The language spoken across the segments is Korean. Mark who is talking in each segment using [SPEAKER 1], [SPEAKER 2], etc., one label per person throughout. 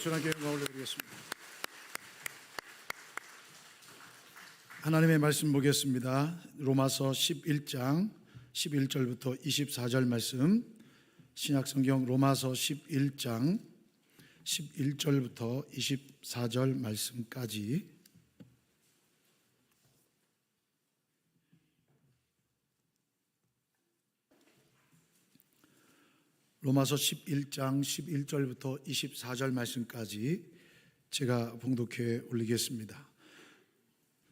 [SPEAKER 1] 순하게 영광 올려드리겠습니다. 하나님의 말씀 보겠습니다. 로마서 11장 11절부터 24절 말씀, 신약성경 로마서 11장 11절부터 24절 말씀까지. 로마서 11장 11절부터 24절 말씀까지 제가 봉독해 올리겠습니다.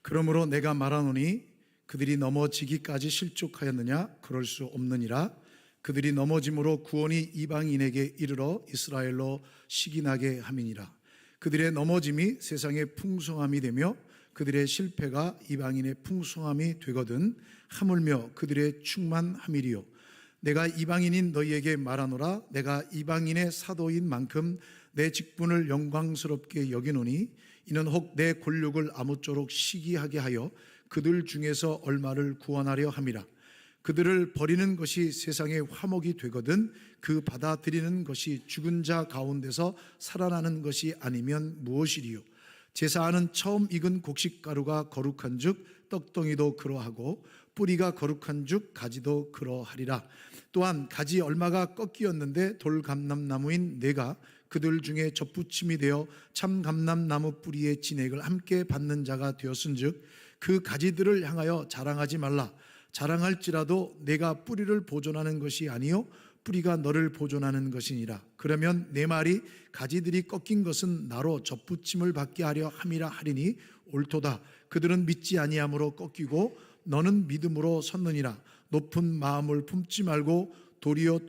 [SPEAKER 1] 그러므로 내가 말하노니 그들이 넘어지기까지 실족하였느냐? 그럴 수 없느니라. 그들이 넘어짐으로 구원이 이방인에게 이르러 이스라엘로 시기나게 함이니라. 그들의 넘어짐이 세상의 풍성함이 되며 그들의 실패가 이방인의 풍성함이 되거든 하물며 그들의 충만함이리요. 내가 이방인인 너희에게 말하노라. 내가 이방인의 사도인 만큼 내 직분을 영광스럽게 여기노니 이는 혹 내 권력을 아무쪼록 시기하게 하여 그들 중에서 얼마를 구원하려 함이라. 그들을 버리는 것이 세상의 화목이 되거든 그 받아들이는 것이 죽은 자 가운데서 살아나는 것이 아니면 무엇이리요. 제사하는 처음 익은 곡식가루가 거룩한 즉 떡덩이도 그러하고 뿌리가 거룩한 즉 가지도 그러하리라. 또한 가지 얼마가 꺾이었는데 돌감람나무인 내가 그들 중에 접붙임이 되어 참 감람나무 뿌리의 진액을 함께 받는 자가 되었은즉 그 가지들을 향하여 자랑하지 말라. 자랑할지라도 내가 뿌리를 보존하는 것이 아니요 뿌리가 너를 보존하는 것이니라. 그러면 내 말이 가지들이 꺾인 것은 나로 접붙임을 받게 하려 함이라 하리니 옳도다. 그들은 믿지 아니함으로 꺾이고 너는 믿음으로 섰느니라. 높은 마음을 품지 말고 도리어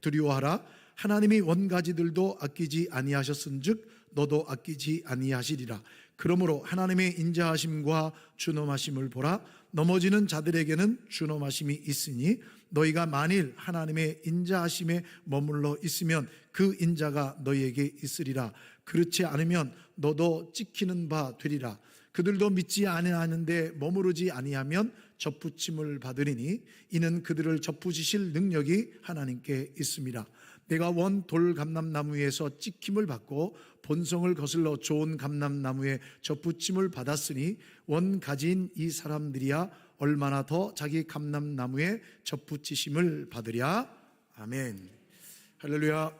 [SPEAKER 1] 두려워하라. 하나님이 원가지들도 아끼지 아니하셨은즉 너도 아끼지 아니하시리라. 그러므로 하나님의 인자하심과 준엄하심을 보라. 넘어지는 자들에게는 준엄하심이 있으니 너희가 만일 하나님의 인자하심에 머물러 있으면 그 인자가 너희에게 있으리라. 그렇지 않으면 너도 찍히는 바 되리라. 그들도 믿지 아니하는데 머무르지 아니하면 접붙임을 받으리니 이는 그들을 접붙이실 능력이 하나님께 있음이라. 내가 원 돌 감람나무에서 찍힘을 받고 본성을 거슬러 좋은 감람나무에 접붙임을 받았으니 원 가지인 이 사람들이야 얼마나 더 자기 감람나무에 접붙이심을 받으랴. 아멘. 할렐루야.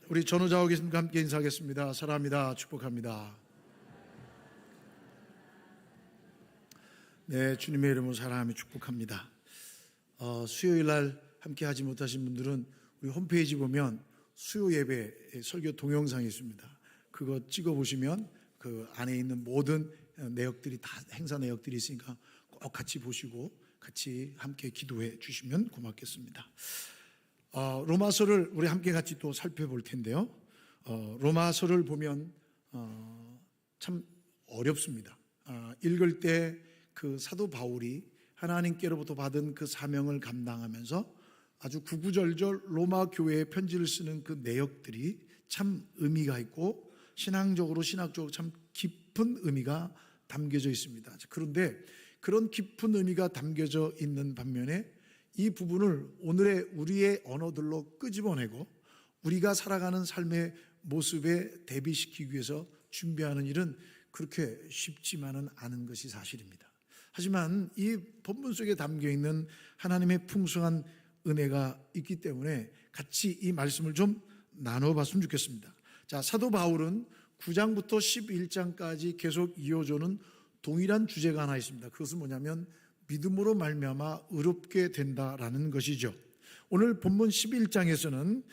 [SPEAKER 1] 우리 전우자와 계신분과 함께 인사하겠습니다. 사랑합니다. 축복합니다. 네, 주님의 이름으로 사랑하며 축복합니다. 수요일 날 함께 하지 못하신 분들은 우리 홈페이지 보면 수요 예배 설교 동영상이 있습니다. 그거 찍어보시면 그 안에 있는 모든 내역들이 다 행사 내역들이 있으니까 꼭 같이 보시고 같이 함께 기도해 주시면 고맙겠습니다. 로마서를 우리 함께 같이 또 살펴볼 텐데요. 로마서를 보면 참 어렵습니다. 읽을 때 그 사도 바울이 하나님께로부터 받은 그 사명을 감당하면서 아주 구구절절 로마 교회에 편지를 쓰는 그 내역들이 참 의미가 있고 신학적으로 참 깊은 의미가 담겨져 있습니다. 그런데 그런 깊은 의미가 담겨져 있는 반면에 이 부분을 오늘의 우리의 언어들로 끄집어내고 우리가 살아가는 삶의 모습에 대비시키기 위해서 준비하는 일은 그렇게 쉽지만은 않은 것이 사실입니다. 하지만 이 본문 속에 담겨있는 하나님의 풍성한 은혜가 있기 때문에 같이 이 말씀을 좀 나눠봤으면 좋겠습니다. 자, 사도 바울은 9장부터 11장까지 계속 이어져오는 동일한 주제가 하나 있습니다. 그것은 뭐냐면 믿음으로 말미암아 의롭게 된다라는 것이죠. 오늘 본문 11장에서는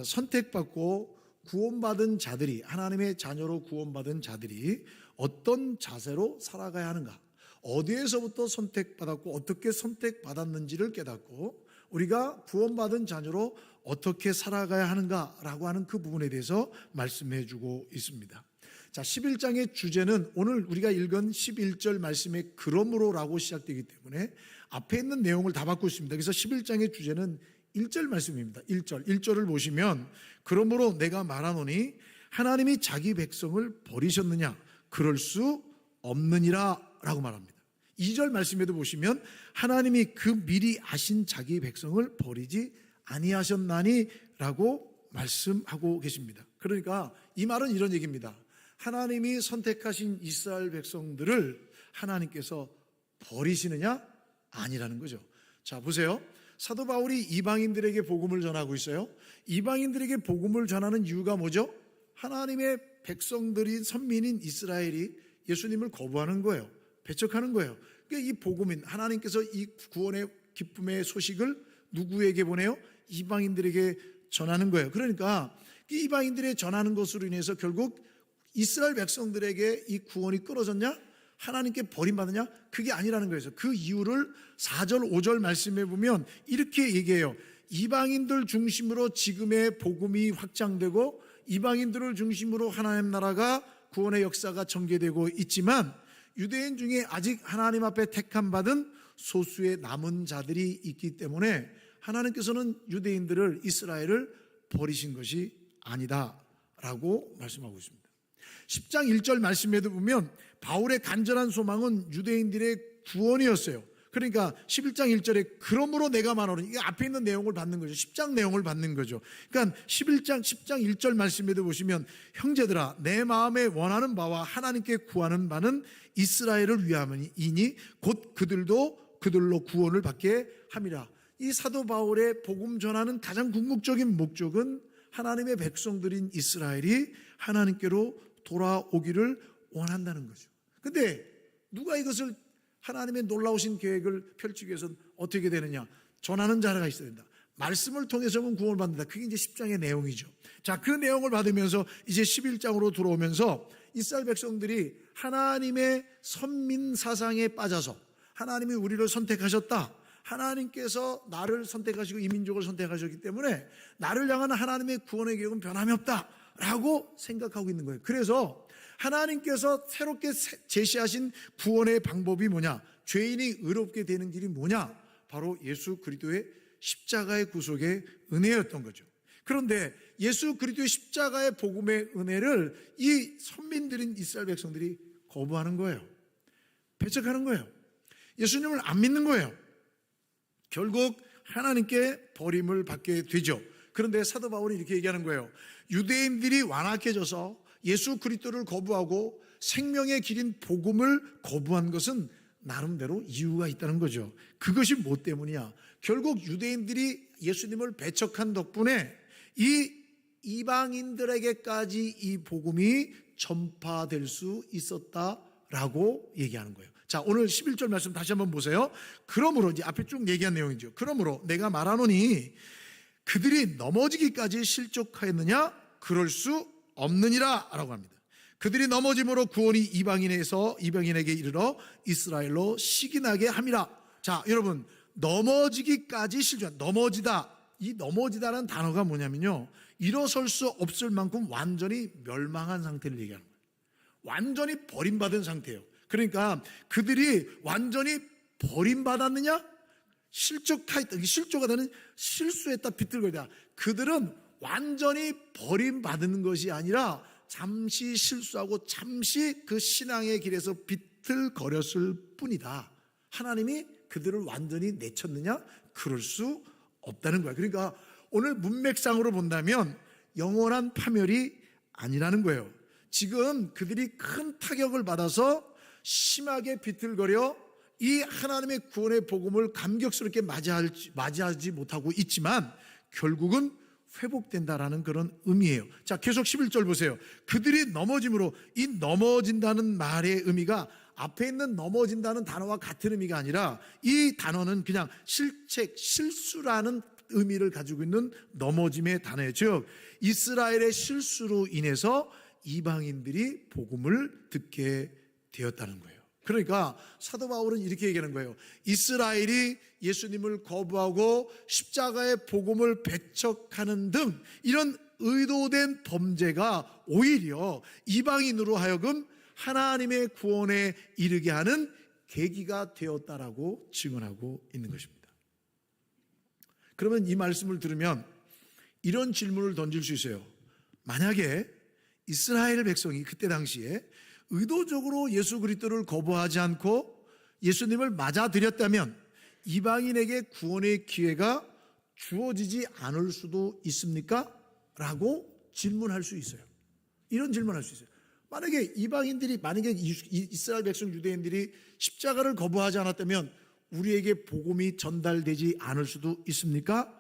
[SPEAKER 1] 선택받고 구원받은 자들이, 하나님의 자녀로 구원받은 자들이 어떤 자세로 살아가야 하는가, 어디에서부터 선택받았고 어떻게 선택받았는지를 깨닫고 우리가 구원받은 자녀로 어떻게 살아가야 하는가라고 하는 그 부분에 대해서 말씀해 주고 있습니다. 자, 11장의 주제는 오늘 우리가 읽은 11절 말씀의 그러므로라고 시작되기 때문에 앞에 있는 내용을 다 받고 있습니다. 그래서 11장의 주제는 1절 말씀입니다. 1절을 보시면 그러므로 내가 말하노니 하나님이 자기 백성을 버리셨느냐? 그럴 수 없느니라 라고 말합니다. 2절 말씀에도 보시면 하나님이 그 미리 아신 자기 백성을 버리지 아니하셨나니 라고 말씀하고 계십니다. 그러니까 이 말은 이런 얘기입니다. 하나님이 선택하신 이스라엘 백성들을 하나님께서 버리시느냐? 아니라는 거죠. 자, 보세요. 사도 바울이 이방인들에게 복음을 전하고 있어요. 이방인들에게 복음을 전하는 이유가 뭐죠? 하나님의 백성들인 선민인 이스라엘이 예수님을 거부하는 거예요. 배척하는 거예요. 그러니까 이 복음인 하나님께서 이 구원의 기쁨의 소식을 누구에게 보내요? 이방인들에게 전하는 거예요. 그러니까 이 이방인들에 전하는 것으로 인해서 결국 이스라엘 백성들에게 이 구원이 끊어졌냐? 하나님께 버림받느냐? 그게 아니라는 거예요. 그 이유를 4절 5절 말씀해 보면 이렇게 얘기해요. 이방인들 중심으로 지금의 복음이 확장되고 이방인들을 중심으로 하나님 나라가 구원의 역사가 전개되고 있지만 유대인 중에 아직 하나님 앞에 택함 받은 소수의 남은 자들이 있기 때문에 하나님께서는 유대인들을 이스라엘을 버리신 것이 아니다라고 말씀하고 있습니다. 10장 1절 말씀에도 보면 바울의 간절한 소망은 유대인들의 구원이었어요. 그러니까 11장 1절에 그러므로 내가 말하노니, 이게 앞에 있는 내용을 받는 거죠. 10장 내용을 받는 거죠. 그러니까 10장 1절 말씀에도 보시면 형제들아 내 마음에 원하는 바와 하나님께 구하는 바는 이스라엘을 위함이니 곧 그들로 구원을 받게 함이라. 이 사도 바울의 복음 전하는 가장 궁극적인 목적은 하나님의 백성들인 이스라엘이 하나님께로 돌아오기를 원한다는 거죠. 근데 누가 이것을 하나님의 놀라우신 계획을 펼치기 위해서는 어떻게 되느냐? 전하는 자가 있어야 된다. 말씀을 통해서는 구원을 받는다. 그게 이제 10장의 내용이죠. 자, 그 내용을 받으면서 이제 11장으로 들어오면서 이스라엘 백성들이 하나님의 선민 사상에 빠져서 하나님이 우리를 선택하셨다. 하나님께서 나를 선택하시고 이 민족을 선택하셨기 때문에 나를 향한 하나님의 구원의 계획은 변함이 없다라고 생각하고 있는 거예요. 그래서 하나님께서 새롭게 제시하신 구원의 방법이 뭐냐? 죄인이 의롭게 되는 길이 뭐냐? 바로 예수 그리스도의 십자가의 구속의 은혜였던 거죠. 그런데 예수 그리스도의 십자가의 복음의 은혜를 이 선민들인 이스라엘 백성들이 거부하는 거예요. 배척하는 거예요. 예수님을 안 믿는 거예요. 결국 하나님께 버림을 받게 되죠. 그런데 사도 바울이 이렇게 얘기하는 거예요. 유대인들이 완악해져서 예수 그리스도를 거부하고 생명의 길인 복음을 거부한 것은 나름대로 이유가 있다는 거죠. 그것이 뭐 때문이야? 결국 유대인들이 예수님을 배척한 덕분에 이 이방인들에게까지 이 복음이 전파될 수 있었다라고 얘기하는 거예요. 자, 오늘 11절 말씀 다시 한번 보세요. 그러므로 이제 앞에 쭉 얘기한 내용이죠. 그러므로 내가 말하노니 그들이 넘어지기까지 실족하였느냐? 그럴 수 없느니라 라고 합니다. 그들이 넘어짐으로 구원이 이방인에게 이르러 이스라엘로 시기나게 함이라. 자, 여러분, 넘어지기까지 실족, 넘어지다. 이 넘어지다라는 단어가 뭐냐면요, 일어설 수 없을 만큼 완전히 멸망한 상태를 얘기하는 거예요. 완전히 버림받은 상태예요. 그러니까 그들이 완전히 버림받았느냐? 실족하였다. 실수했다, 비틀거리다. 그들은 완전히 버림받는 것이 아니라 잠시 실수하고 잠시 그 신앙의 길에서 비틀거렸을 뿐이다. 하나님이 그들을 완전히 내쳤느냐? 그럴 수 없다는 거야. 그러니까 오늘 문맥상으로 본다면 영원한 파멸이 아니라는 거예요. 지금 그들이 큰 타격을 받아서 심하게 비틀거려 이 하나님의 구원의 복음을 감격스럽게 맞이하지 못하고 있지만 결국은 회복된다라는 그런 의미예요. 자, 계속 11절 보세요. 그들이 넘어짐으로, 이 넘어진다는 말의 의미가 앞에 있는 넘어진다는 단어와 같은 의미가 아니라 이 단어는 그냥 실수라는 의미를 가지고 있는 넘어짐의 단어예요. 즉 이스라엘의 실수로 인해서 이방인들이 복음을 듣게 되었다는 거예요. 그러니까 사도 바울은 이렇게 얘기하는 거예요. 이스라엘이 예수님을 거부하고 십자가의 복음을 배척하는 등 이런 의도된 범죄가 오히려 이방인으로 하여금 하나님의 구원에 이르게 하는 계기가 되었다라고 증언하고 있는 것입니다. 그러면 이 말씀을 들으면 이런 질문을 던질 수 있어요. 만약에 이스라엘 백성이 그때 당시에 의도적으로 예수 그리스도를 거부하지 않고 예수님을 맞아들였다면 이방인에게 구원의 기회가 주어지지 않을 수도 있습니까? 라고 질문할 수 있어요. 이런 질문할 수 있어요. 만약에 이방인들이, 만약에 이스라엘 백성 유대인들이 십자가를 거부하지 않았다면 우리에게 복음이 전달되지 않을 수도 있습니까?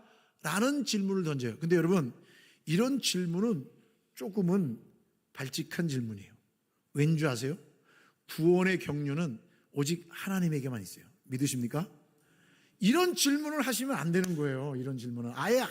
[SPEAKER 1] 라는 질문을 던져요. 근데 여러분, 이런 질문은 조금은 발칙한 질문이에요. 왠지 아세요? 구원의 경륜은 오직 하나님에게만 있어요. 믿으십니까? 이런 질문을 하시면 안 되는 거예요. 이런 질문은 아예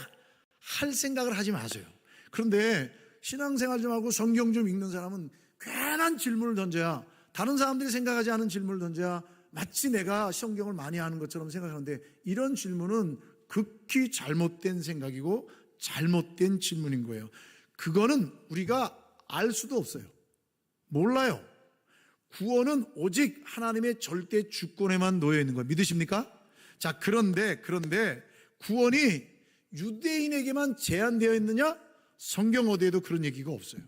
[SPEAKER 1] 할 생각을 하지 마세요. 그런데 신앙생활 좀 하고 성경 좀 읽는 사람은 괜한 질문을 던져야, 다른 사람들이 생각하지 않은 질문을 던져야 마치 내가 성경을 많이 아는 것처럼 생각하는데, 이런 질문은 극히 잘못된 생각이고 잘못된 질문인 거예요. 그거는 우리가 알 수도 없어요. 몰라요. 구원은 오직 하나님의 절대 주권에만 놓여 있는 거예요. 믿으십니까? 자, 그런데 구원이 유대인에게만 제한되어 있느냐? 성경 어디에도 그런 얘기가 없어요.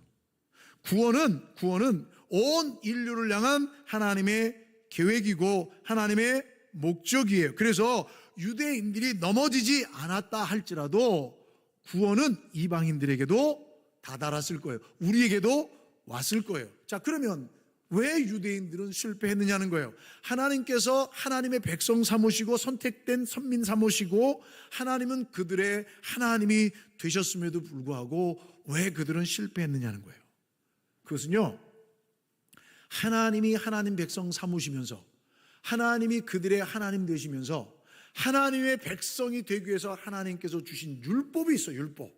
[SPEAKER 1] 구원은 온 인류를 향한 하나님의 계획이고 하나님의 목적이에요. 그래서 유대인들이 넘어지지 않았다 할지라도 구원은 이방인들에게도 다다랐을 거예요. 우리에게도 왔을 거예요. 자, 그러면 왜 유대인들은 실패했느냐는 거예요. 하나님께서 하나님의 백성 삼으시고 선택된 선민 삼으시고 하나님은 그들의 하나님이 되셨음에도 불구하고 왜 그들은 실패했느냐는 거예요. 그것은요, 하나님이 하나님 백성 삼으시면서 하나님이 그들의 하나님 되시면서 하나님의 백성이 되기 위해서 하나님께서 주신 율법이 있어요. 율법.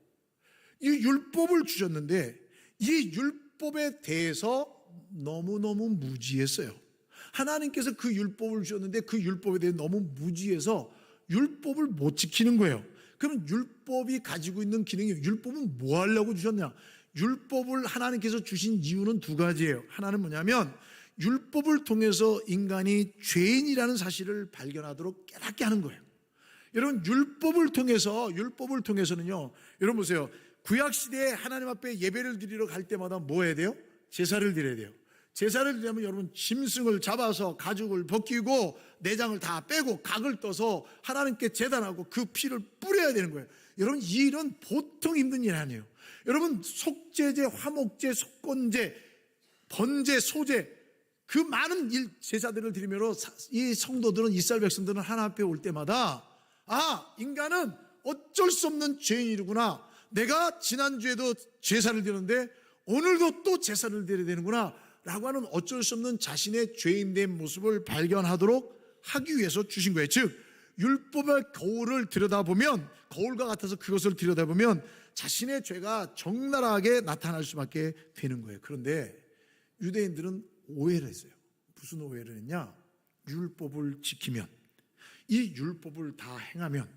[SPEAKER 1] 이 율법을 주셨는데 이 율법에 대해서 너무너무 무지했어요. 하나님께서 그 율법을 주셨는데 그 율법에 대해 너무 무지해서 율법을 못 지키는 거예요. 그럼 율법이 가지고 있는 기능이, 율법은 뭐 하려고 주셨냐? 율법을 하나님께서 주신 이유는 두 가지예요. 하나는 뭐냐면 율법을 통해서 인간이 죄인이라는 사실을 발견하도록 깨닫게 하는 거예요. 여러분, 율법을 통해서는요, 여러분 보세요. 구약시대에 하나님 앞에 예배를 드리러 갈 때마다 뭐 해야 돼요? 제사를 드려야 돼요. 제사를 드리려면 여러분, 짐승을 잡아서 가죽을 벗기고 내장을 다 빼고 각을 떠서 하나님께 제단하고 그 피를 뿌려야 되는 거예요. 여러분, 이 일은 보통 힘든 일 아니에요. 여러분, 속죄제, 화목제, 속건제, 번제, 소제, 그 많은 제사들을 드리므로 이 성도들은, 이스라엘 백성들은 하나님 앞에 올 때마다 인간은 어쩔 수 없는 죄인이구나. 내가 지난주에도 제사를 드렸는데 오늘도 또 제사를 드려야 되는구나 라고 하는 어쩔 수 없는 자신의 죄인된 모습을 발견하도록 하기 위해서 주신 거예요. 즉, 율법의 거울을 들여다보면, 거울과 같아서 그것을 들여다보면 자신의 죄가 적나라하게 나타날 수밖에 되는 거예요. 그런데 유대인들은 오해를 했어요. 무슨 오해를 했냐? 율법을 지키면, 이 율법을 다 행하면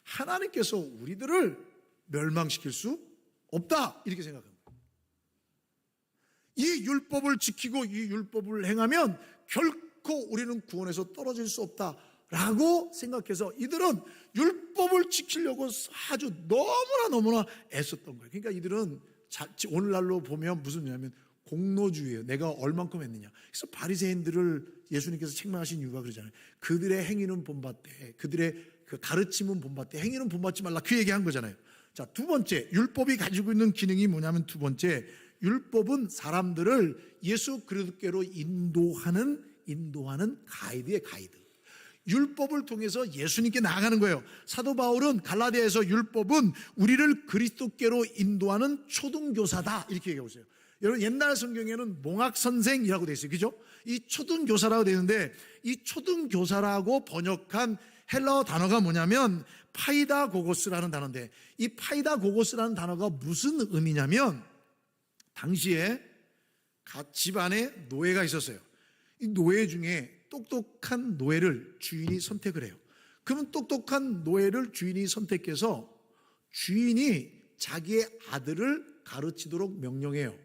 [SPEAKER 1] 하나님께서 우리들을 멸망시킬 수 없다, 이렇게 생각합니다. 이 율법을 지키고 이 율법을 행하면 결코 우리는 구원에서 떨어질 수 없다라고 생각해서 이들은 율법을 지키려고 아주 너무나 애썼던 거예요. 그러니까 이들은 오늘날로 보면 무슨 일이냐면 공로주의예요. 내가 얼만큼 했느냐. 그래서 바리새인들을 예수님께서 책망하신 이유가 그러잖아요. 그들의 행위는 본받되, 그들의 그 가르침은 본받되 행위는 본받지 말라, 그 얘기한 거잖아요. 자, 두 번째, 율법이 가지고 있는 기능이 뭐냐면, 두 번째, 율법은 사람들을 예수 그리스도께로 인도하는 가이드예요. 가이드. 율법을 통해서 예수님께 나아가는 거예요. 사도 바울은 갈라디아에서 율법은 우리를 그리스도께로 인도하는 초등교사다, 이렇게 얘기하고 있어요. 여러분, 옛날 성경에는 몽학선생이라고 되어 있어요. 그죠? 이 초등교사라고 되어 있는데, 이 초등교사라고 번역한 헬라어 단어가 뭐냐면 파이다고고스라는 단어인데, 이 파이다고고스라는 단어가 무슨 의미냐면, 당시에 집안에 노예가 있었어요. 이 노예 중에 똑똑한 노예를 주인이 선택을 해요. 그러면 똑똑한 노예를 주인이 선택해서 주인이 자기의 아들을 가르치도록 명령해요.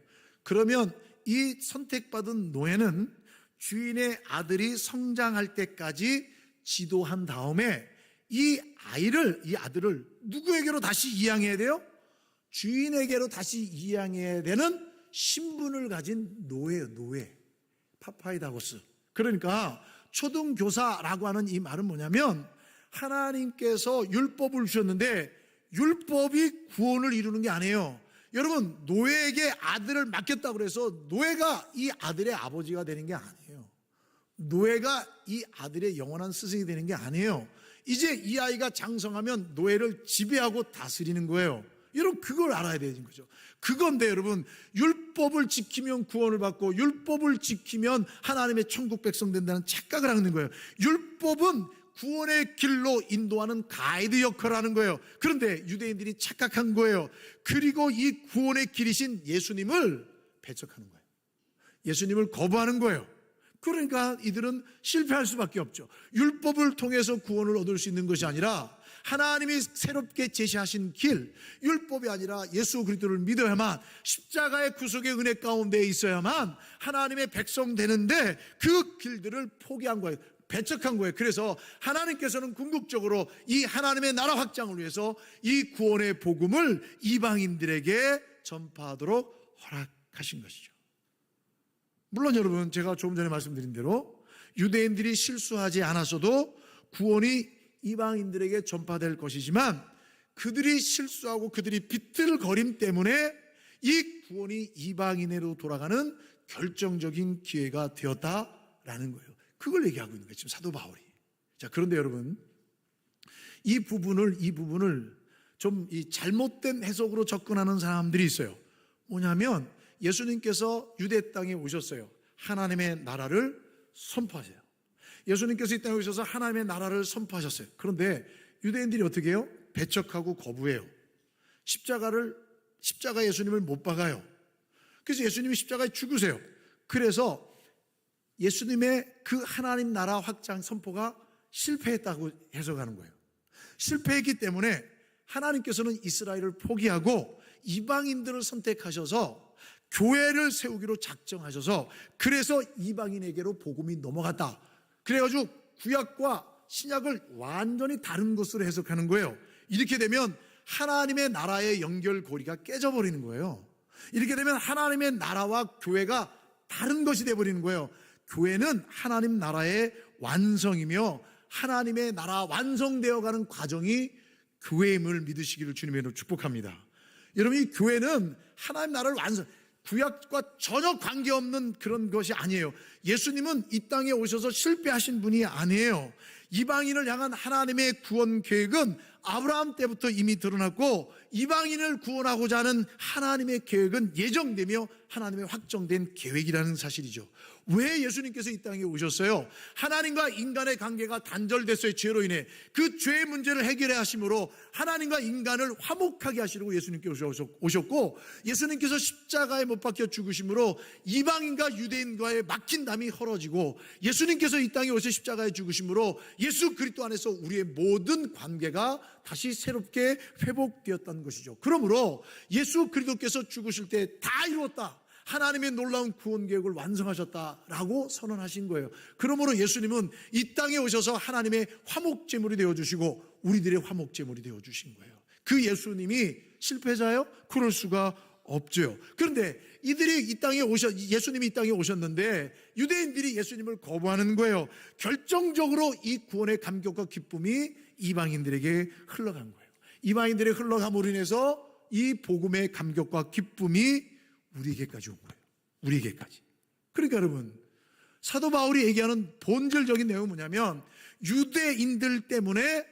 [SPEAKER 1] 그러면 이 선택받은 노예는 주인의 아들이 성장할 때까지 지도한 다음에 이 아들을 누구에게로 다시 이양해야 돼요? 주인에게로 다시 이양해야 되는 신분을 가진 노예예요. 노예. 파파이다고스. 그러니까 초등교사라고 하는 이 말은 뭐냐면, 하나님께서 율법을 주셨는데 율법이 구원을 이루는 게 아니에요. 여러분, 노예에게 아들을 맡겼다고 해서 노예가 이 아들의 아버지가 되는 게 아니에요. 노예가 이 아들의 영원한 스승이 되는 게 아니에요. 이제 이 아이가 장성하면 노예를 지배하고 다스리는 거예요. 여러분, 그걸 알아야 되는 거죠. 그건데 여러분, 율법을 지키면 구원을 받고 율법을 지키면 하나님의 천국 백성 된다는 착각을 하는 거예요. 율법은 구원의 길로 인도하는 가이드 역할을 하는 거예요. 그런데 유대인들이 착각한 거예요. 그리고 이 구원의 길이신 예수님을 배척하는 거예요. 예수님을 거부하는 거예요. 그러니까 이들은 실패할 수밖에 없죠. 율법을 통해서 구원을 얻을 수 있는 것이 아니라 하나님이 새롭게 제시하신 길, 율법이 아니라 예수 그리스도를 믿어야만, 십자가의 구속의 은혜 가운데 있어야만 하나님의 백성 되는데 그 길들을 포기한 거예요. 배척한 거예요. 그래서 하나님께서는 궁극적으로 이 하나님의 나라 확장을 위해서 이 구원의 복음을 이방인들에게 전파하도록 허락하신 것이죠. 물론 여러분, 제가 조금 전에 말씀드린 대로 유대인들이 실수하지 않았어도 구원이 이방인들에게 전파될 것이지만, 그들이 실수하고 그들이 비틀거림 때문에 이 구원이 이방인으로 돌아가는 결정적인 기회가 되었다라는 거예요. 그걸 얘기하고 있는 거예요, 지금 사도 바울이. 자, 그런데 여러분, 이 부분을 좀 이 잘못된 해석으로 접근하는 사람들이 있어요. 뭐냐면 예수님께서 유대 땅에 오셨어요. 하나님의 나라를 선포하세요. 예수님께서 이 땅에 오셔서 하나님의 나라를 선포하셨어요. 그런데 유대인들이 어떻게 해요? 배척하고 거부해요. 십자가 예수님을 못 박아요. 그래서 예수님이 십자가에 죽으세요. 그래서 예수님의 그 하나님 나라 확장 선포가 실패했다고 해석하는 거예요. 실패했기 때문에 하나님께서는 이스라엘을 포기하고 이방인들을 선택하셔서 교회를 세우기로 작정하셔서, 그래서 이방인에게로 복음이 넘어갔다. 그래가지고 구약과 신약을 완전히 다른 것으로 해석하는 거예요. 이렇게 되면 하나님의 나라의 연결고리가 깨져버리는 거예요. 이렇게 되면 하나님의 나라와 교회가 다른 것이 되어버리는 거예요. 교회는 하나님 나라의 완성이며 하나님의 나라 완성되어가는 과정이 교회임을 믿으시기를 주님으로 축복합니다. 여러분, 이 교회는 하나님 나라를 구약과 전혀 관계없는 그런 것이 아니에요. 예수님은 이 땅에 오셔서 실패하신 분이 아니에요. 이방인을 향한 하나님의 구원 계획은 아브라함 때부터 이미 드러났고, 이방인을 구원하고자 하는 하나님의 계획은 예정되며 하나님의 확정된 계획이라는 사실이죠. 왜 예수님께서 이 땅에 오셨어요? 하나님과 인간의 관계가 단절됐어요. 죄로 인해. 그 죄의 문제를 해결해야 하심으로 하나님과 인간을 화목하게 하시려고 예수님께서 오셨고, 예수님께서 십자가에 못 박혀 죽으심으로 이방인과 유대인과의 막힌 담이 헐어지고, 예수님께서 이 땅에 오셔 십자가에 죽으심으로 예수 그리스도 안에서 우리의 모든 관계가 다시 새롭게 회복되었다는 것이죠. 그러므로 예수 그리스도께서 죽으실 때 다 이루었다, 하나님의 놀라운 구원 계획을 완성하셨다라고 선언하신 거예요. 그러므로 예수님은 이 땅에 오셔서 하나님의 화목제물이 되어주시고 우리들의 화목제물이 되어주신 거예요. 그 예수님이 실패자예요? 그럴 수가 없죠. 그런데 이들이 예수님이 이 땅에 오셨는데 유대인들이 예수님을 거부하는 거예요. 결정적으로 이 구원의 감격과 기쁨이 이방인들에게 흘러간 거예요. 이방인들의 흘러감으로 인해서 이 복음의 감격과 기쁨이 우리에게까지 온 거예요. 우리에게까지. 그러니까 여러분, 사도 바울이 얘기하는 본질적인 내용은 뭐냐면, 유대인들 때문에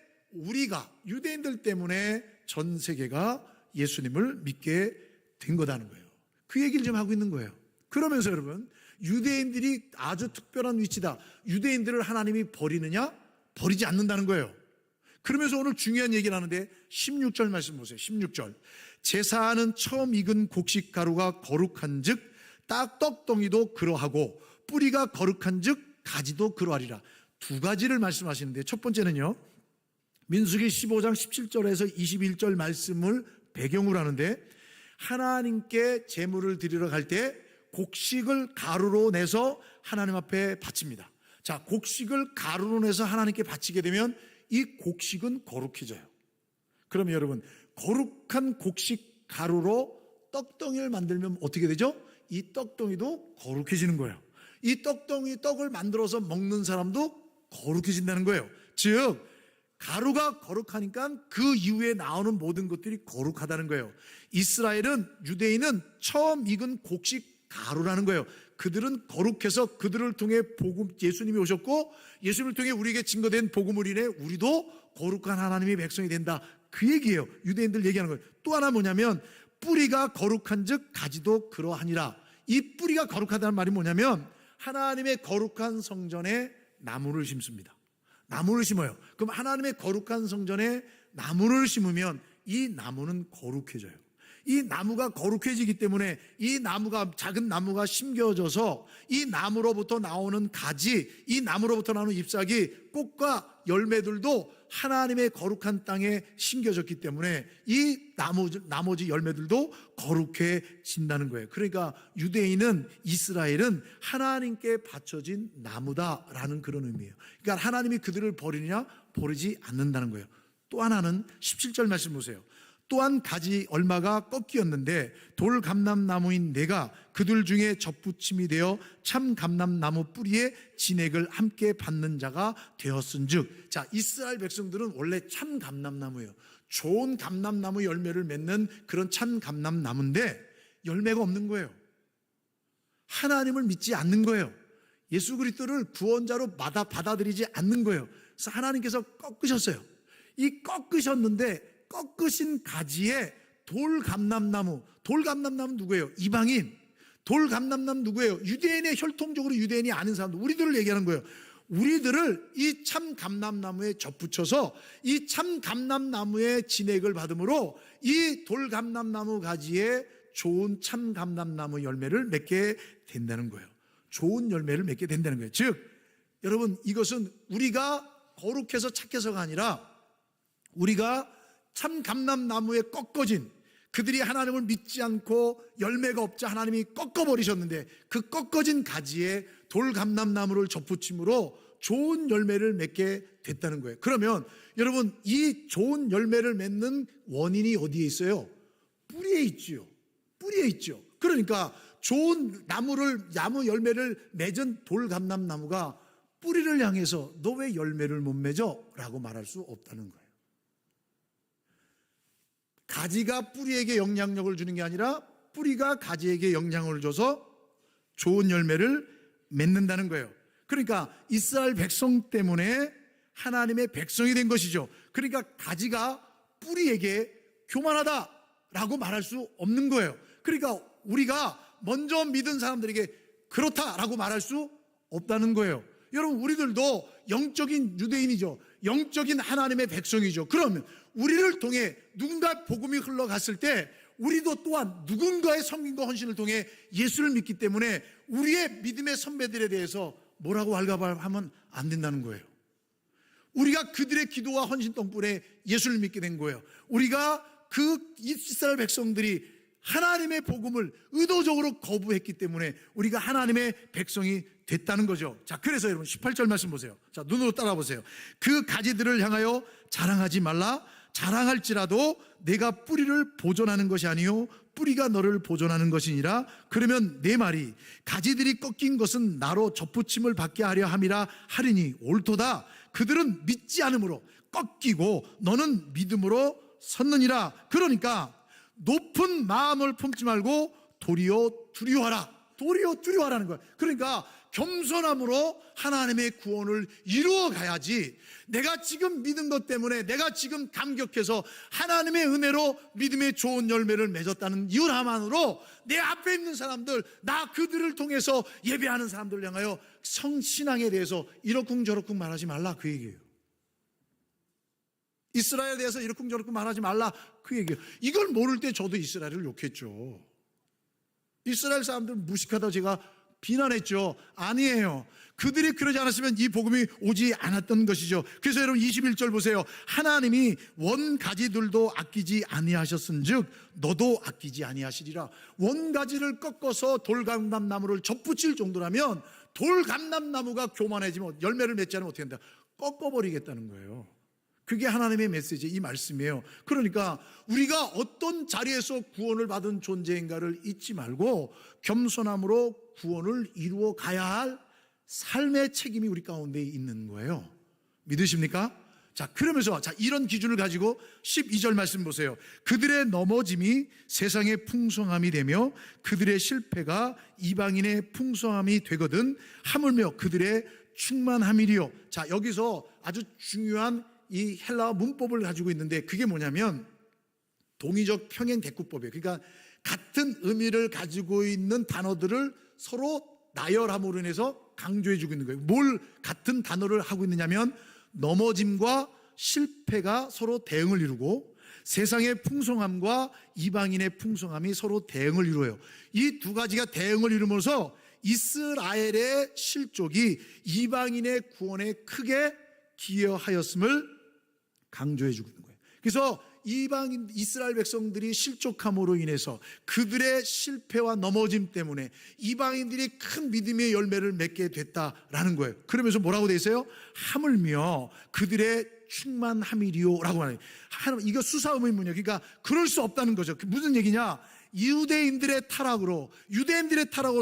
[SPEAKER 1] 전 세계가 예수님을 믿게 된 거다는 거예요. 그 얘기를 좀 하고 있는 거예요. 그러면서 여러분, 유대인들이 아주 특별한 위치다. 유대인들을 하나님이 버리느냐? 버리지 않는다는 거예요. 그러면서 오늘 중요한 얘기를 하는데 16절 말씀 보세요. 16절. 제사하는 처음 익은 곡식 가루가 거룩한 즉 떡덩이도 그러하고 뿌리가 거룩한 즉 가지도 그러하리라. 두 가지를 말씀하시는데, 첫 번째는요, 민수기 15장 17절에서 21절 말씀을 배경으로 하는데, 하나님께 제물을 드리러 갈 때 곡식을 가루로 내서 하나님 앞에 바칩니다. 자, 곡식을 가루로 내서 하나님께 바치게 되면 이 곡식은 거룩해져요. 그러면 여러분, 거룩한 곡식 가루로 떡덩이를 만들면 어떻게 되죠? 이 떡덩이도 거룩해지는 거예요. 이 떡을 만들어서 먹는 사람도 거룩해진다는 거예요. 즉, 가루가 거룩하니까 그 이후에 나오는 모든 것들이 거룩하다는 거예요. 이스라엘은, 유대인은 처음 익은 곡식 가루라는 거예요. 그들은 거룩해서 그들을 통해 복음, 예수님이 오셨고 예수님을 통해 우리에게 증거된 복음을 인해 우리도 거룩한 하나님의 백성이 된다. 그 얘기예요. 유대인들 얘기하는 거예요. 또 하나 뭐냐면 뿌리가 거룩한 즉 가지도 그러하니라. 이 뿌리가 거룩하다는 말이 뭐냐면 하나님의 거룩한 성전에 나무를 심습니다. 나무를 심어요. 그럼 하나님의 거룩한 성전에 나무를 심으면 이 나무는 거룩해져요. 이 나무가 거룩해지기 때문에 이 나무가, 작은 나무가 심겨져서 이 나무로부터 나오는 가지, 이 나무로부터 나오는 잎사귀, 꽃과 열매들도 하나님의 거룩한 땅에 심겨졌기 때문에 이 나머지 열매들도 거룩해진다는 거예요. 그러니까 유대인은, 이스라엘은 하나님께 바쳐진 나무다라는 그런 의미예요. 그러니까 하나님이 그들을 버리느냐? 버리지 않는다는 거예요. 또 하나는 17절 말씀 보세요. 또한 가지 얼마가 꺾이었는데 돌 감람나무인 내가 그들 중에 접붙임이 되어 참 감람나무 뿌리에 진액을 함께 받는 자가 되었은즉. 자, 이스라엘 백성들은 원래 참 감람나무예요. 좋은 감람나무 열매를 맺는 그런 참 감람나무인데 열매가 없는 거예요. 하나님을 믿지 않는 거예요. 예수 그리스도를 구원자로 받아들이지 않는 거예요. 그래서 하나님께서 꺾으셨어요. 이 꺾으셨는데 꺾으신 가지에 돌감람나무 누구예요? 이방인. 돌감람나무 누구예요? 유대인의, 혈통적으로 유대인이 아닌 사람들, 우리들을 얘기하는 거예요. 우리들을 이 참 감람나무에 접붙여서 이 참 감람나무의 진액을 받음으로 이 돌감람나무 가지에 좋은 참 감람나무 열매를 맺게 된다는 거예요. 좋은 열매를 맺게 된다는 거예요. 즉 여러분, 이것은 우리가 거룩해서 착해서가 아니라 우리가 참 감람나무에 꺾어진, 그들이 하나님을 믿지 않고 열매가 없자 하나님이 꺾어버리셨는데 그 꺾어진 가지에 돌감람나무를 접붙임으로 좋은 열매를 맺게 됐다는 거예요. 그러면 여러분, 이 좋은 열매를 맺는 원인이 어디에 있어요? 뿌리에 있지요. 뿌리에 있죠. 그러니까 좋은 나무 열매를 맺은 돌감람나무가 뿌리를 향해서 너 왜 열매를 못 맺어? 라고 말할 수 없다는 거예요. 가지가 뿌리에게 영향력을 주는 게 아니라 뿌리가 가지에게 영향을 줘서 좋은 열매를 맺는다는 거예요. 그러니까 이스라엘 백성 때문에 하나님의 백성이 된 것이죠. 그러니까 가지가 뿌리에게 교만하다라고 말할 수 없는 거예요. 그러니까 우리가 먼저 믿은 사람들에게 그렇다라고 말할 수 없다는 거예요. 여러분, 우리들도 영적인 유대인이죠. 영적인 하나님의 백성이죠. 그러면 우리를 통해 누군가 복음이 흘러갔을 때 우리도 또한 누군가의 섬김과 헌신을 통해 예수를 믿기 때문에 우리의 믿음의 선배들에 대해서 뭐라고 왈가왈부하면 안 된다는 거예요. 우리가 그들의 기도와 헌신 덕분에 예수를 믿게 된 거예요. 우리가 그 이스라엘 백성들이 하나님의 복음을 의도적으로 거부했기 때문에 우리가 하나님의 백성이 됐다는 거죠. 자, 그래서 여러분 18절 말씀 보세요. 자, 눈으로 따라 보세요. 그 가지들을 향하여 자랑하지 말라. 자랑할지라도 내가 뿌리를 보존하는 것이 아니요 뿌리가 너를 보존하는 것이니라. 그러면 내 말이 가지들이 꺾인 것은 나로 접붙임을 받게 하려 함이라 하리니 옳도다. 그들은 믿지 않음으로 꺾이고 너는 믿음으로 섰느니라. 그러니까 높은 마음을 품지 말고 도리어 두려워하라. 도리어 두려워하라는 거야. 그러니까 겸손함으로 하나님의 구원을 이루어 가야지, 내가 지금 믿은 것 때문에 내가 지금 감격해서 하나님의 은혜로 믿음의 좋은 열매를 맺었다는 이유 하나만으로 내 앞에 있는 사람들, 나 그들을 통해서 예배하는 사람들을 향하여 성신앙에 대해서 이러쿵저러쿵 말하지 말라, 그 얘기예요. 이스라엘에 대해서 이러쿵저러쿵 말하지 말라, 그 얘기예요. 이걸 모를 때 저도 이스라엘을 욕했죠. 이스라엘 사람들 무식하다고 제가 비난했죠. 아니에요. 그들이 그러지 않았으면 이 복음이 오지 않았던 것이죠. 그래서 여러분 21절 보세요. 하나님이 원가지들도 아끼지 아니하셨은즉 너도 아끼지 아니하시리라. 원가지를 꺾어서 돌감람나무를 접붙일 정도라면 돌감람나무가 교만해지면 열매를 맺지 않으면 어떻게 된다? 꺾어버리겠다는 거예요. 그게 하나님의 메시지, 이 말씀이에요. 그러니까 우리가 어떤 자리에서 구원을 받은 존재인가를 잊지 말고 겸손함으로 구원을 이루어 가야 할 삶의 책임이 우리 가운데 있는 거예요. 믿으십니까? 자, 그러면서 이런 기준을 가지고 12절 말씀 보세요. 그들의 넘어짐이 세상의 풍성함이 되며 그들의 실패가 이방인의 풍성함이 되거든 하물며 그들의 충만함이리요. 자, 여기서 아주 중요한 이 헬라어 문법을 가지고 있는데 그게 뭐냐면 동의적 평행 대꾸법이에요. 그러니까 같은 의미를 가지고 있는 단어들을 서로 나열함으로 인해서 강조해주고 있는 거예요. 뭘 같은 단어를 하고 있느냐면 넘어짐과 실패가 서로 대응을 이루고 세상의 풍성함과 이방인의 풍성함이 서로 대응을 이루어요. 이 두 가지가 대응을 이루면서 이스라엘의 실족이 이방인의 구원에 크게 기여하였음을 강조해 주고 있는 거예요. 그래서 이방인 이스라엘 백성들이 실족함으로 인해서 그들의 실패와 넘어짐 때문에 이방인들이 큰 믿음의 열매를 맺게 됐다라는 거예요. 그러면서 뭐라고 돼 있어요? 하물며 그들의 충만함이리요라고 하는 거예요. 이거 수사 의문이에요. 그러니까 그럴 수 없다는 거죠. 무슨 얘기냐? 유대인들의 타락으로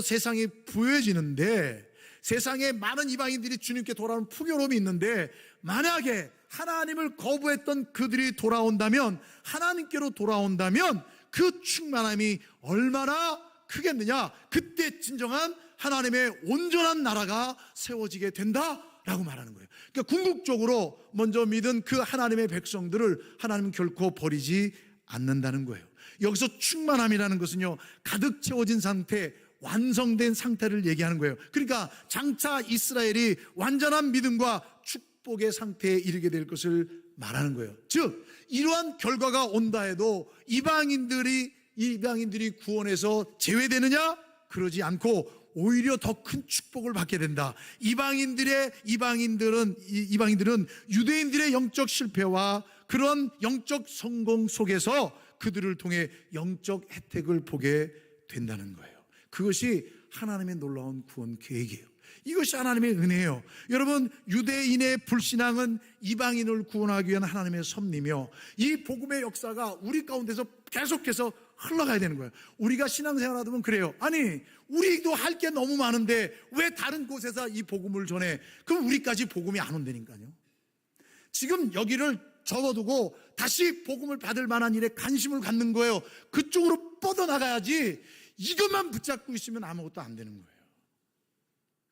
[SPEAKER 1] 세상이 부여지는데 세상에 많은 이방인들이 주님께 돌아오는 풍요로움이 있는데 만약에 하나님을 거부했던 그들이 돌아온다면 하나님께로 돌아온다면 그 충만함이 얼마나 크겠느냐. 그때 진정한 하나님의 온전한 나라가 세워지게 된다라고 말하는 거예요. 그러니까 궁극적으로 먼저 믿은 그 하나님의 백성들을 하나님은 결코 버리지 않는다는 거예요. 여기서 충만함이라는 것은요 가득 채워진 상태, 완성된 상태를 얘기하는 거예요. 그러니까 장차 이스라엘이 완전한 믿음과 축복의 상태에 이르게 될 것을 말하는 거예요. 즉 이러한 결과가 온다 해도 이방인들이 구원에서 제외되느냐? 그러지 않고 오히려 더 큰 축복을 받게 된다. 이방인들은 유대인들의 영적 실패와 그런 영적 성공 속에서 그들을 통해 영적 혜택을 보게 된다는 거예요. 그것이 하나님의 놀라운 구원 계획이에요. 이것이 하나님의 은혜예요. 여러분, 유대인의 불신앙은 이방인을 구원하기 위한 하나님의 섭리며 이 복음의 역사가 우리 가운데서 계속해서 흘러가야 되는 거예요. 우리가 신앙생활 하면 그래요. 아니, 우리도 할 게 너무 많은데 왜 다른 곳에서 이 복음을 전해? 그럼 우리까지 복음이 안 온다니까요. 지금 여기를 접어두고 다시 복음을 받을 만한 일에 관심을 갖는 거예요. 그쪽으로 뻗어나가야지 이것만 붙잡고 있으면 아무것도 안 되는 거예요.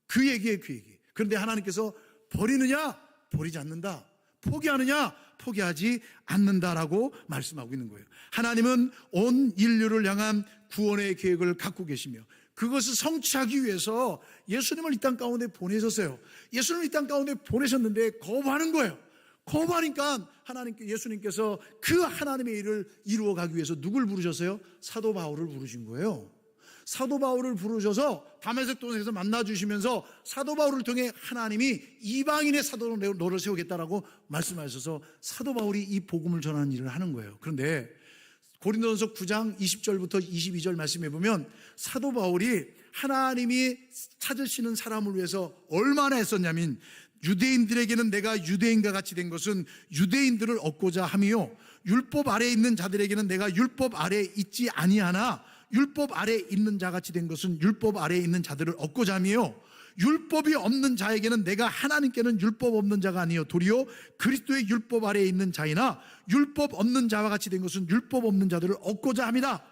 [SPEAKER 1] 그 얘기예요, 그 얘기. 그런데 하나님께서 버리느냐? 버리지 않는다. 포기하느냐? 포기하지 않는다라고 말씀하고 있는 거예요. 하나님은 온 인류를 향한 구원의 계획을 갖고 계시며 그것을 성취하기 위해서 예수님을 이 땅 가운데 보내셨어요. 예수님을 이 땅 가운데 보내셨는데 거부하는 거예요. 거부하니까 예수님께서 그 하나님의 일을 이루어가기 위해서 누굴 부르셨어요? 사도 바울을 부르신 거예요. 사도 바울을 부르셔서 다메섹 도상에서 만나주시면서 사도 바울을 통해 하나님이 이방인의 사도로 너를 세우겠다라고 말씀하셔서 사도 바울이 이 복음을 전하는 일을 하는 거예요. 그런데 고린도전서 9장 20절부터 22절 말씀해 보면 사도 바울이 하나님이 찾으시는 사람을 위해서 얼마나 했었냐면 유대인들에게는 내가 유대인과 같이 된 것은 유대인들을 얻고자 함이요 율법 아래에 있는 자들에게는 내가 율법 아래에 있지 아니하나 율법 아래에 있는 자같이 된 것은 율법 아래에 있는 자들을 얻고자 함이요 율법이 없는 자에게는 내가 하나님께는 율법 없는 자가 아니요 도리어 그리스도의 율법 아래에 있는 자이나 율법 없는 자와 같이 된 것은 율법 없는 자들을 얻고자 합니다.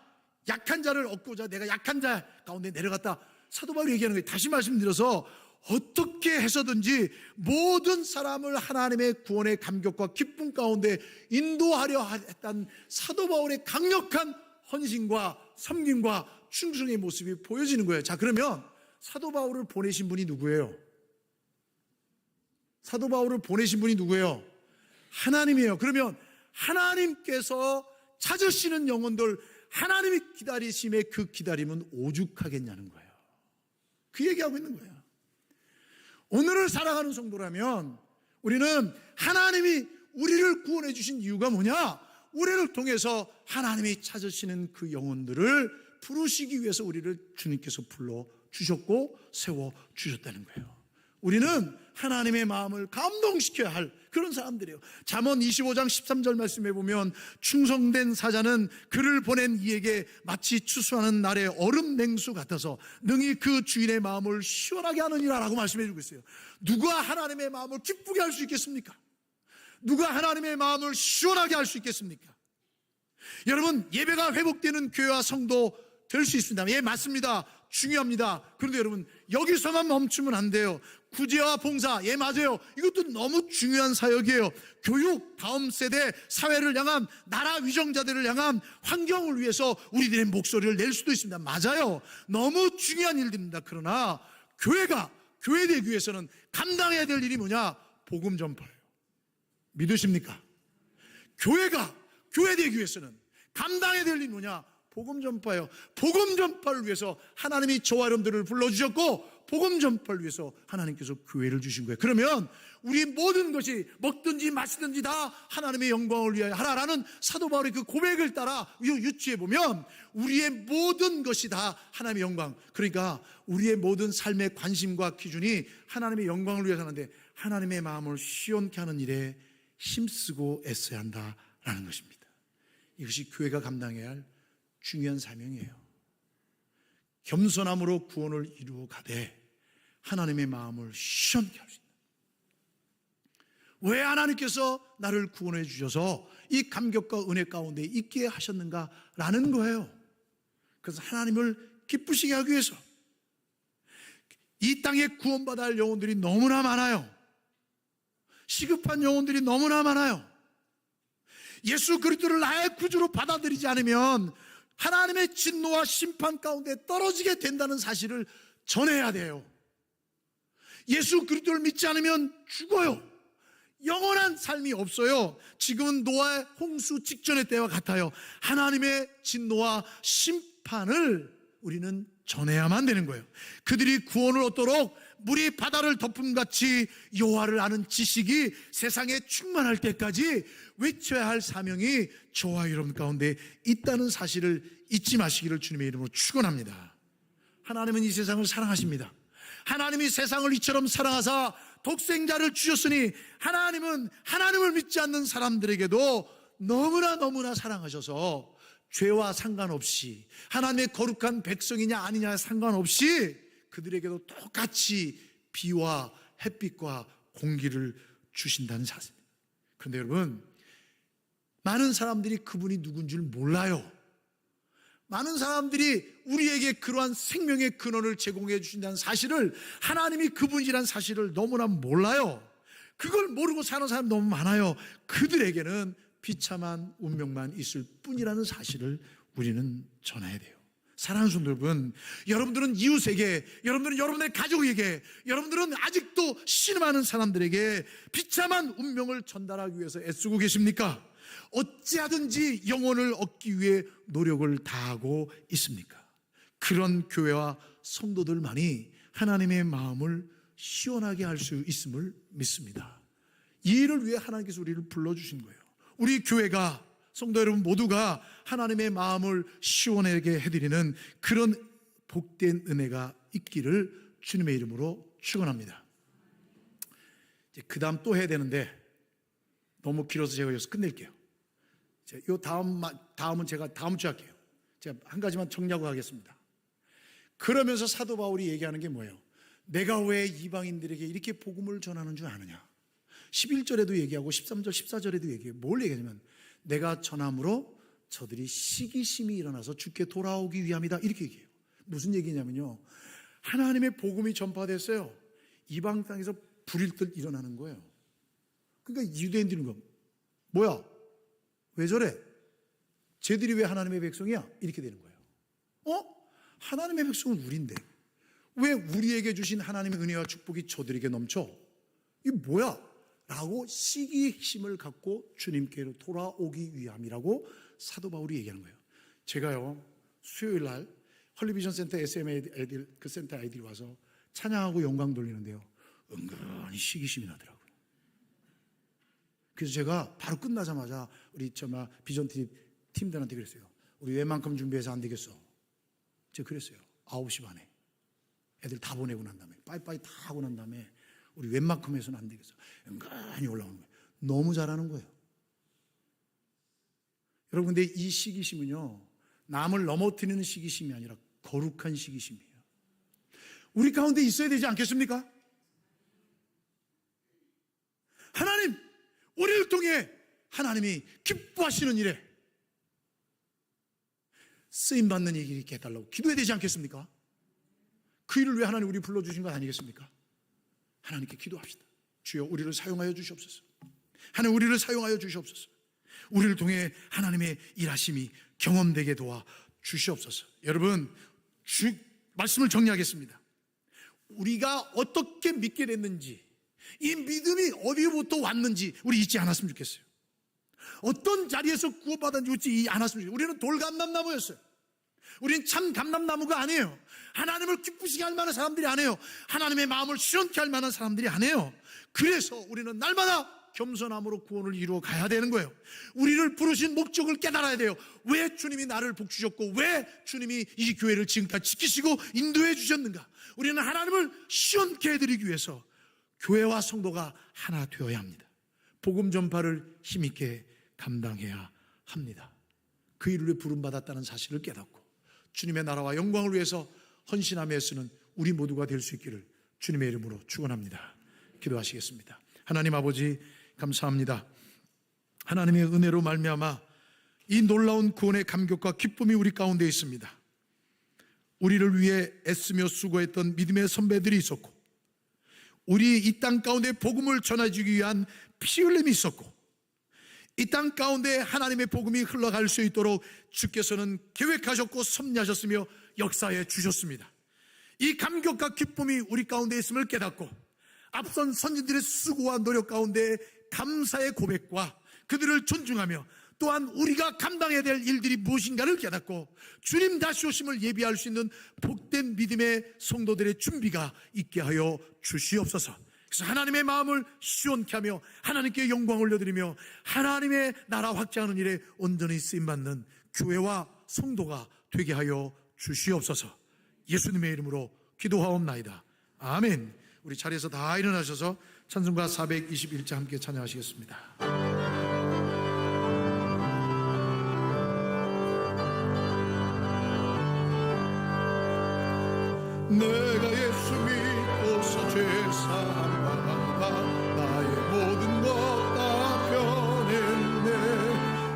[SPEAKER 1] 약한 자를 얻고자 내가 약한 자 가운데 내려갔다. 사도 바울이 얘기하는 거예요. 다시 말씀드려서 어떻게 해서든지 모든 사람을 하나님의 구원의 감격과 기쁨 가운데 인도하려 했던 사도 바울의 강력한 헌신과 섬김과 충성의 모습이 보여지는 거예요. 자, 그러면 사도 바울을 보내신 분이 누구예요? 사도 바울을 보내신 분이 누구예요? 하나님이에요. 그러면 하나님께서 찾으시는 영혼들 하나님이 기다리심에 그 기다림은 오죽하겠냐는 거예요. 그 얘기하고 있는 거예요. 오늘을 살아가는 성도라면 우리는 하나님이 우리를 구원해 주신 이유가 뭐냐? 우리를 통해서 하나님이 찾으시는 그 영혼들을 부르시기 위해서 우리를 주님께서 불러주셨고 세워주셨다는 거예요. 우리는 하나님의 마음을 감동시켜야 할 그런 사람들이에요. 잠언 25장 13절 말씀해 보면 충성된 사자는 그를 보낸 이에게 마치 추수하는 날의 얼음 냉수 같아서 능히 그 주인의 마음을 시원하게 하느니라 라고 말씀해 주고 있어요. 누가 하나님의 마음을 기쁘게 할 수 있겠습니까? 누가 하나님의 마음을 시원하게 할 수 있겠습니까? 여러분, 예배가 회복되는 교회와 성도 될 수 있습니다. 예, 맞습니다. 중요합니다. 그런데 여러분, 여기서만 멈추면 안 돼요. 구제와 봉사, 예, 맞아요. 이것도 너무 중요한 사역이에요. 교육, 다음 세대, 사회를 향한, 나라 위정자들을 향한 환경을 위해서 우리들의 목소리를 낼 수도 있습니다. 맞아요. 너무 중요한 일들입니다. 그러나 교회가, 교회 되기 위해서는 감당해야 될 일이 뭐냐? 복음 전파예요. 믿으십니까? 교회가 교회 되기 위해서는 감당해야 될 일이 뭐냐? 복음 전파예요. 복음 전파를 위해서 하나님이 저와 여러분들을 불러주셨고, 복음 전파를 위해서 하나님께서 교회를 주신 거예요. 그러면 우리 모든 것이 먹든지 마시든지 다 하나님의 영광을 위하여 하라라는 사도 바울의 그 고백을 따라 유추해 보면 우리의 모든 것이 다 하나님의 영광, 그러니까 우리의 모든 삶의 관심과 기준이 하나님의 영광을 위해서 하는데, 하나님의 마음을 시원케 하는 일에 힘쓰고 애써야 한다라는 것입니다. 이것이 교회가 감당해야 할 중요한 사명이에요. 겸손함으로 구원을 이루어 가되 하나님의 마음을 시원케 할 수 있는, 왜 하나님께서 나를 구원해 주셔서 이 감격과 은혜 가운데 있게 하셨는가라는 거예요. 그래서 하나님을 기쁘시게 하기 위해서 이 땅에 구원받아야 할 영혼들이 너무나 많아요. 시급한 영혼들이 너무나 많아요. 예수 그리스도를 나의 구주로 받아들이지 않으면 하나님의 진노와 심판 가운데 떨어지게 된다는 사실을 전해야 돼요. 예수 그리스도를 믿지 않으면 죽어요. 영원한 삶이 없어요. 지금은 노아의 홍수 직전의 때와 같아요. 하나님의 진노와 심판을 우리는 전해야만 되는 거예요. 그들이 구원을 얻도록 물이 바다를 덮음같이 여호와를 아는 지식이 세상에 충만할 때까지 외쳐야 할 사명이 저와 여러분 가운데 있다는 사실을 잊지 마시기를 주님의 이름으로 축원합니다. 하나님은 이 세상을 사랑하십니다. 하나님이 세상을 이처럼 사랑하사 독생자를 주셨으니 하나님은 하나님을 믿지 않는 사람들에게도 너무나 사랑하셔서 죄와 상관없이, 하나님의 거룩한 백성이냐 아니냐에 상관없이 그들에게도 똑같이 비와 햇빛과 공기를 주신다는 사실입니다. 그런데 여러분, 많은 사람들이 그분이 누군지를 몰라요. 많은 사람들이 우리에게 그러한 생명의 근원을 제공해 주신다는 사실을, 하나님이 그분이란 사실을 너무나 몰라요. 그걸 모르고 사는 사람 너무 많아요. 그들에게는 비참한 운명만 있을 뿐이라는 사실을 우리는 전해야 돼요. 사랑하는 성도 여러분, 여러분들은 이웃에게, 여러분들은 여러분의 가족에게, 여러분들은 아직도 신음하는 사람들에게 비참한 운명을 전달하기 위해서 애쓰고 계십니까? 어찌하든지 영혼을 얻기 위해 노력을 다하고 있습니까? 그런 교회와 성도들만이 하나님의 마음을 시원하게 할 수 있음을 믿습니다. 이 일을 위해 하나님께서 우리를 불러주신 거예요. 우리 교회가, 성도 여러분 모두가 하나님의 마음을 시원하게 해드리는 그런 복된 은혜가 있기를 주님의 이름으로 축원합니다. 이제 그 다음 또 해야 되는데 너무 길어서 제가 여기서 끝낼게요. 이 다음은 제가 다음 주에 할게요. 제가 한 가지만 정리하고 가겠습니다. 그러면서 사도 바울이 얘기하는 게 뭐예요? 내가 왜 이방인들에게 이렇게 복음을 전하는 줄 아느냐? 11절에도 얘기하고 13절, 14절에도 얘기해요. 뭘 얘기하냐면 내가 전함으로 저들이 시기심이 일어나서 주께 돌아오기 위함이다, 이렇게 얘기해요. 무슨 얘기냐면요, 하나님의 복음이 전파됐어요. 이방 땅에서 불일듯 일어나는 거예요. 그러니까 유대인들은 뭐야? 왜 저래? 쟤들이 왜 하나님의 백성이야? 이렇게 되는 거예요. 하나님의 백성은 우리인데 왜 우리에게 주신 하나님의 은혜와 축복이 저들에게 넘쳐? 이게 뭐야? 라고 시기심을 갖고 주님께로 돌아오기 위함이라고 사도 바울이 얘기하는 거예요. 제가요, 수요일 날 헐리비전 센터 SM 애들, 그 센터 아이들이 와서 찬양하고 영광 돌리는데요, 은근히 시기심이 나더라고요. 그래서 제가 바로 끝나자마자 우리 비전 팀들한테 그랬어요. 우리 웬만큼 준비해서 안 되겠어. 제가 그랬어요. 9시 반에 애들 다 보내고 난 다음에, 빠이빠이 다 하고 난 다음에 우리 웬만큼 해서는 안 되겠어. 은근히 올라오는 거예요. 너무 잘하는 거예요. 여러분, 근데 이 시기심은요, 남을 넘어뜨리는 시기심이 아니라 거룩한 시기심이에요. 우리 가운데 있어야 되지 않겠습니까? 하나님, 우리를 통해 하나님이 기뻐하시는 일에 쓰임받는 일이 있게 해달라고 기도해야 되지 않겠습니까? 그 일을 왜 하나님 우리 불러주신 것 아니겠습니까? 하나님께 기도합시다. 주여 우리를 사용하여 주시옵소서. 하나님 우리를 사용하여 주시옵소서. 우리를 통해 하나님의 일하심이 경험되게 도와 주시옵소서. 여러분, 말씀을 정리하겠습니다. 우리가 어떻게 믿게 됐는지, 이 믿음이 어디부터 왔는지 우리 잊지 않았으면 좋겠어요. 어떤 자리에서 구원받았는지 잊지 않았으면 좋겠어요. 우리는 돌감람나무였어요. 우리는 참 감람나무가 아니에요. 하나님을 기쁘시게 할 만한 사람들이 아니에요. 하나님의 마음을 시원케 할 만한 사람들이 아니에요. 그래서 우리는 날마다 겸손함으로 구원을 이루어 가야 되는 거예요. 우리를 부르신 목적을 깨달아야 돼요. 왜 주님이 나를 복주셨고 왜 주님이 이 교회를 지금까지 지키시고 인도해 주셨는가. 우리는 하나님을 시원케 해드리기 위해서 교회와 성도가 하나 되어야 합니다. 복음 전파를 힘있게 감당해야 합니다. 그 일을 위해 부름받았다는 사실을 깨닫고 주님의 나라와 영광을 위해서 헌신하며 애쓰는 우리 모두가 될 수 있기를 주님의 이름으로 축원합니다. 기도하시겠습니다. 하나님 아버지 감사합니다. 하나님의 은혜로 말미암아 이 놀라운 구원의 감격과 기쁨이 우리 가운데 있습니다. 우리를 위해 애쓰며 수고했던 믿음의 선배들이 있었고 우리 이 땅 가운데 복음을 전해주기 위한 피 흘림이 있었고 이 땅 가운데 하나님의 복음이 흘러갈 수 있도록 주께서는 계획하셨고 섭리하셨으며 역사해 주셨습니다. 이 감격과 기쁨이 우리 가운데 있음을 깨닫고 앞선 선진들의 수고와 노력 가운데 감사의 고백과 그들을 존중하며 또한 우리가 감당해야 될 일들이 무엇인가를 깨닫고 주님 다시 오심을 예비할 수 있는 복된 믿음의 성도들의 준비가 있게 하여 주시옵소서. 그래서 하나님의 마음을 시원케 하며 하나님께 영광 올려드리며 하나님의 나라 확장하는 일에 온전히 쓰임받는 교회와 성도가 되게 하여 주시옵소서. 예수님의 이름으로 기도하옵나이다. 아멘. 우리 자리에서 다 일어나셔서 찬송가 421장 함께 찬양하시겠습니다. 내가 예수 믿고서 죄 사함받아 나의 모든 것 다 변했네.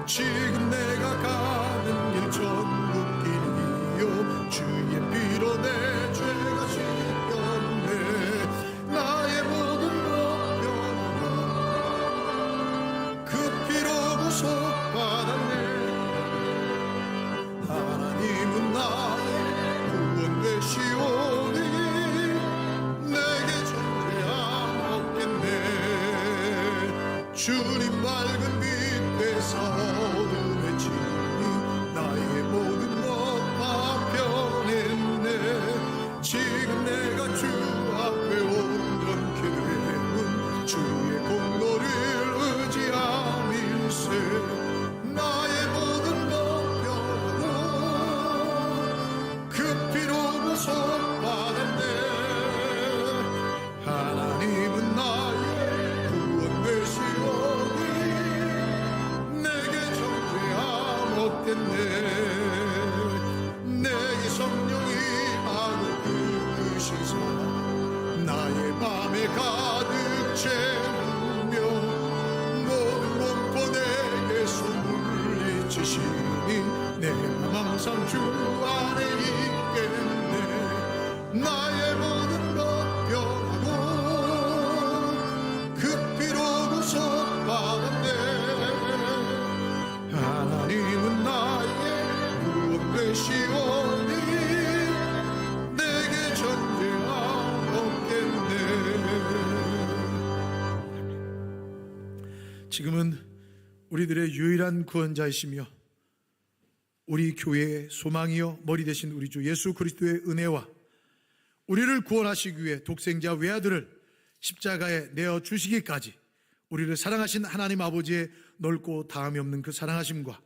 [SPEAKER 1] 지금 내가 가는 길 천국길이요 주의 피로 내 죄가 씻겼네. 나의 모든 것 변하고 그 피로 구속받았네. 하나님은 나의 구원 되시오니 내게 존재함 없겠네. 주님 맑은 빛 되사 어둠에 치니 나의 모든 것 다 변했네. 지금 내가 주 앞에 온전케 되는 주의 공로를 의지함일세. 나의 모든 것 변하고 그 피로 구속받았네. 하나님은 나의 구원 되시오니 내게 존재함 없겠네. 내 이 성령이 하고 그으신 사랑 나의 맘에 가득 채우며 모든 공포 내게서 물리치시니 내 맘 항상 주 안에 있겠네. 나의 모든 것 변하고 그 피로 구속받았네. 하나님은 나의 구원 되시오니 내게 존재함 없겠네. 지금은 우리들의 유일한 구원자이시며 우리 교회의 소망이요 머리 되신 우리 주 예수 그리스도의 은혜와 우리를 구원하시기 위해 독생자 외아들을 십자가에 내어 주시기까지 우리를 사랑하신 하나님 아버지의 넓고 다함이 없는 그 사랑하심과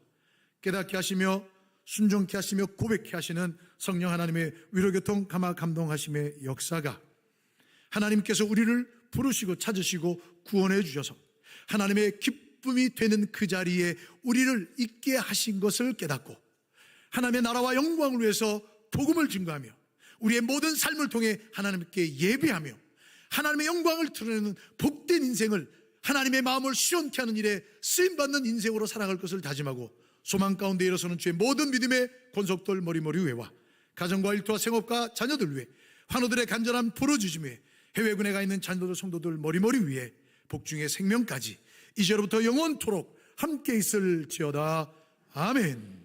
[SPEAKER 1] 깨닫게 하시며 순종케 하시며 고백케 하시는 성령 하나님의 위로교통 감화 감동하심의 역사가 하나님께서 우리를 부르시고 찾으시고 구원해 주셔서 하나님의 기쁨이 되는 그 자리에 우리를 있게 하신 것을 깨닫고 하나님의 나라와 영광을 위해서 복음을 증거하며 우리의 모든 삶을 통해 하나님께 예배하며 하나님의 영광을 드러내는 복된 인생을 하나님의 마음을 시원케 하는 일에 쓰임받는 인생으로 살아갈 것을 다짐하고 소망 가운데 일어서는 주의 모든 믿음의 권속들 머리머리 위에와 가정과 일터와 생업과 자녀들 위해 환우들의 간절한 부르짖음 위에 해외군에 가 있는 자녀들 성도들 머리머리 위에 복중의 생명까지 이제로부터 영원토록 함께 있을지어다. 아멘.